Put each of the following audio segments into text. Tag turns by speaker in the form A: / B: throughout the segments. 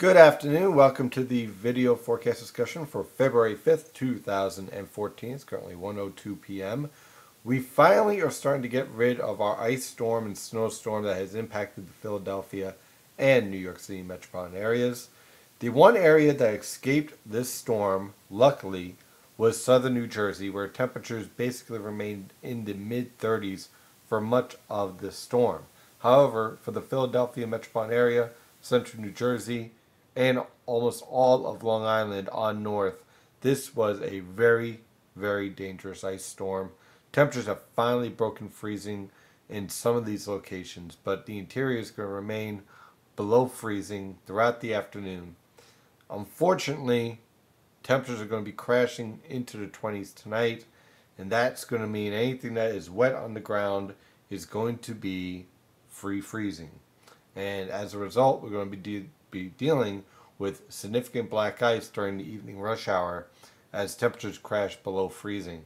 A: Good afternoon. Welcome to the video forecast discussion for February 5th, 2014. It's currently 1:02 p.m. We finally are starting to get rid of our ice storm and snowstorm that has impacted the Philadelphia and New York City metropolitan areas. The one area that escaped this storm, luckily, was southern New Jersey, where temperatures basically remained in the mid-30s for much of this storm. However, for the Philadelphia metropolitan area, central New Jersey, and almost all of Long Island on north, this was a very, very dangerous ice storm. Temperatures have finally broken freezing in some of these locations, but the interior is going to remain below freezing throughout the afternoon. Unfortunately, temperatures are going to be crashing into the 20s tonight, and that's going to mean anything that is wet on the ground is going to be free freezing. And as a result, we're going to be dealing with significant black ice during the evening rush hour as temperatures crash below freezing.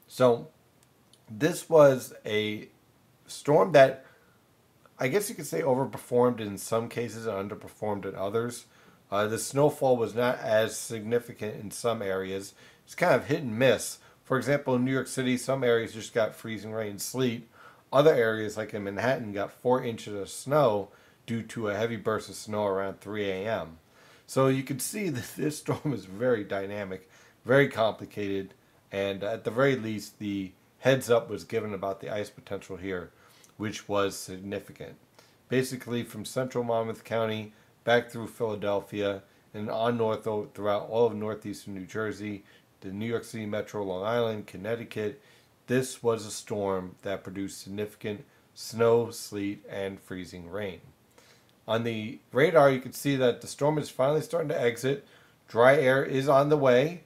A: So this was a storm that I guess you could say overperformed in some cases and underperformed in others. The snowfall was not as significant in some areas. It's kind of hit and miss. For example, in New York City, some areas just got freezing rain and sleet. Other areas, like in Manhattan, got 4 inches of snow due to a heavy burst of snow around 3 a.m. So you can see that this storm is very dynamic, very complicated, and at the very least, the heads up was given about the ice potential here, which was significant. Basically, from central Monmouth County back through Philadelphia and on north throughout all of northeastern New Jersey, the New York City Metro, Long Island, Connecticut, this was a storm that produced significant snow, sleet, and freezing rain. On the radar, you can see that the storm is finally starting to exit. Dry air is on the way.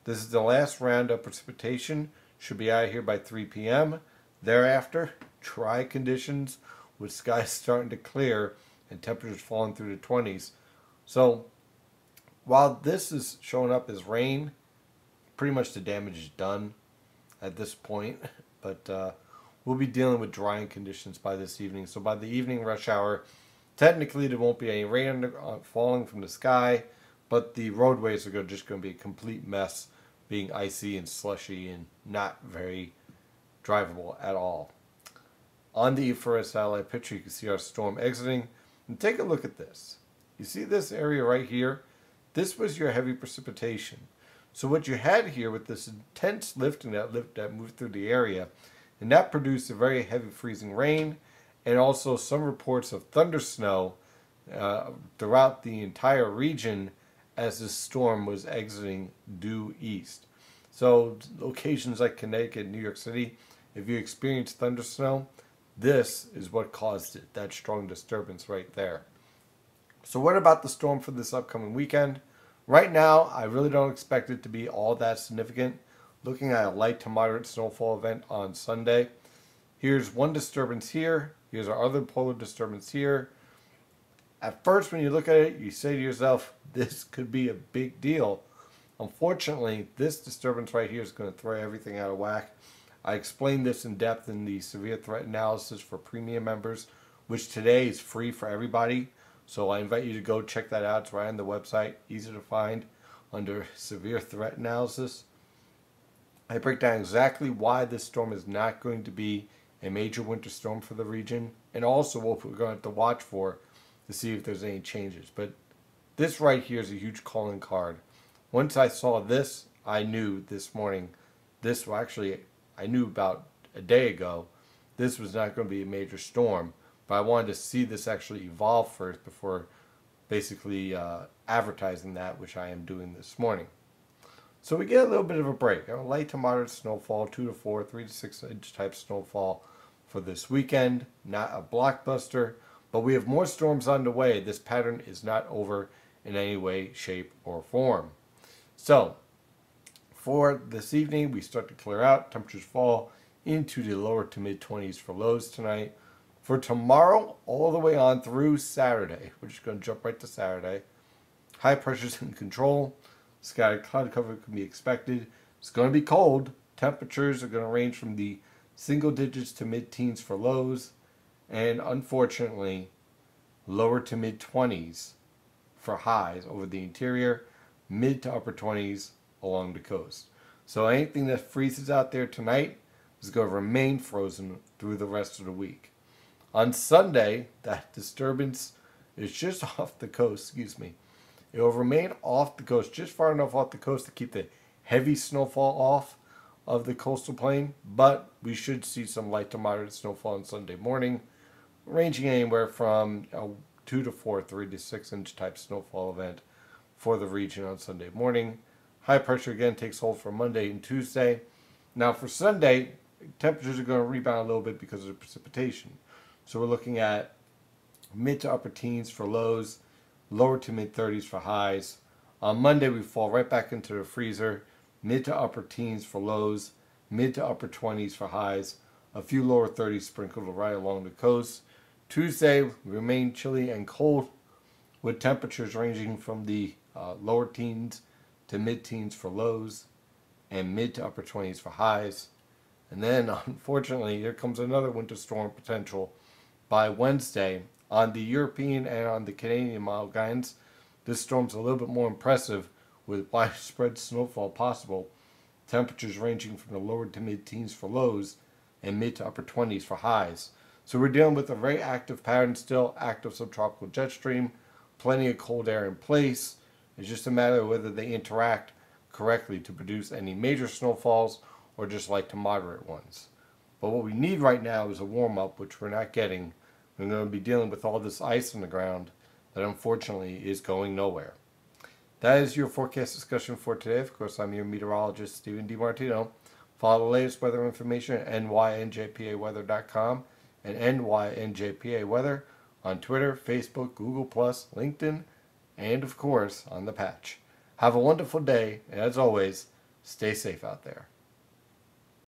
A: This is the last round of precipitation. Should be out of here by 3 p.m. Thereafter, dry conditions with skies starting to clear and temperatures falling through the 20s. So while this is showing up as rain, pretty much the damage is done at this point. But we'll be dealing with drying conditions by this evening. So by the evening rush hour, technically, there won't be any rain falling from the sky, but the roadways are just going to be a complete mess, being icy and slushy and not very drivable at all. On the infrared satellite picture, you can see our storm exiting. And take a look at this. You see this area right here? This was your heavy precipitation. So what you had here with this intense lifting that moved through the area, and that produced a very heavy freezing rain, and also some reports of thunder snow throughout the entire region as the storm was exiting due east. So locations like Connecticut and New York City, if you experience thunder snow, this is what caused it, that strong disturbance right there. So what about the storm for this upcoming weekend? Right now, I really don't expect it to be all that significant. Looking at a light to moderate snowfall event on Sunday. Here's one disturbance here. Here's our other polar disturbance here. At first, when you look at it, you say to yourself, this could be a big deal. Unfortunately, this disturbance right here is going to throw everything out of whack. I explained this in depth in the severe threat analysis for premium members, which today is free for everybody. So I invite you to go check that out. It's right on the website, easy to find under severe threat analysis. I break down exactly why this storm is not going to be a major winter storm for the region, and also what we're going to have to watch for to see if there's any changes. But this right here is a huge calling card. Once I saw this, I knew this morning, I knew about a day ago, this was not going to be a major storm, but I wanted to see this actually evolve first before basically advertising that, which I am doing this morning. So we get a little bit of a break. A light to moderate snowfall, 2 to 4, 3 to 6 inch type snowfall for this weekend. Not a blockbuster, but we have more storms on the way. This pattern is not over in any way, shape, or form. So for this evening, we start to clear out. Temperatures fall into the lower to mid 20s for lows tonight. For tomorrow, all the way on through Saturday, we're just going to jump right to Saturday. High pressures in control. Scattered cloud cover can be expected. It's going to be cold. Temperatures are going to range from the single digits to mid-teens for lows, and unfortunately, lower to mid-20s for highs over the interior, mid to upper 20s along the coast. So anything that freezes out there tonight is going to remain frozen through the rest of the week. On Sunday, that disturbance is just off the coast, It will remain off the coast, just far enough off the coast to keep the heavy snowfall off of the coastal plain, but we should see some light to moderate snowfall on Sunday morning, ranging anywhere from a 2 to 4, 3 to 6 inch type snowfall event for the region on Sunday morning. High pressure again takes hold for Monday and Tuesday. Now for Sunday, temperatures are going to rebound a little bit because of the precipitation. So we're looking at mid to upper teens for lows, lower to mid 30s for highs. On Monday, we fall right back into the freezer, mid to upper teens for lows, mid to upper 20s for highs, a few lower 30s sprinkled right along the coast. Tuesday, we remain chilly and cold with temperatures ranging from the lower teens to mid teens for lows and mid to upper 20s for highs. And then, unfortunately, here comes another winter storm potential by Wednesday. On the European and on the Canadian mild guidance, this storm's a little bit more impressive with widespread snowfall possible. Temperatures ranging from the lower to mid teens for lows and mid to upper 20s for highs. So we're dealing with a very active pattern still, active subtropical jet stream, plenty of cold air in place. It's just a matter of whether they interact correctly to produce any major snowfalls or just light to moderate ones. But what we need right now is a warm-up, which we're not getting. We're going to be dealing with all this ice on the ground that unfortunately is going nowhere. That is your forecast discussion for today. Of course, I'm your meteorologist, Stephen DiMartino. Follow the latest weather information at nynjpaweather.com and nynjpaweather on Twitter, Facebook, Google+, LinkedIn, and of course on the patch. Have a wonderful day, and as always, stay safe out there.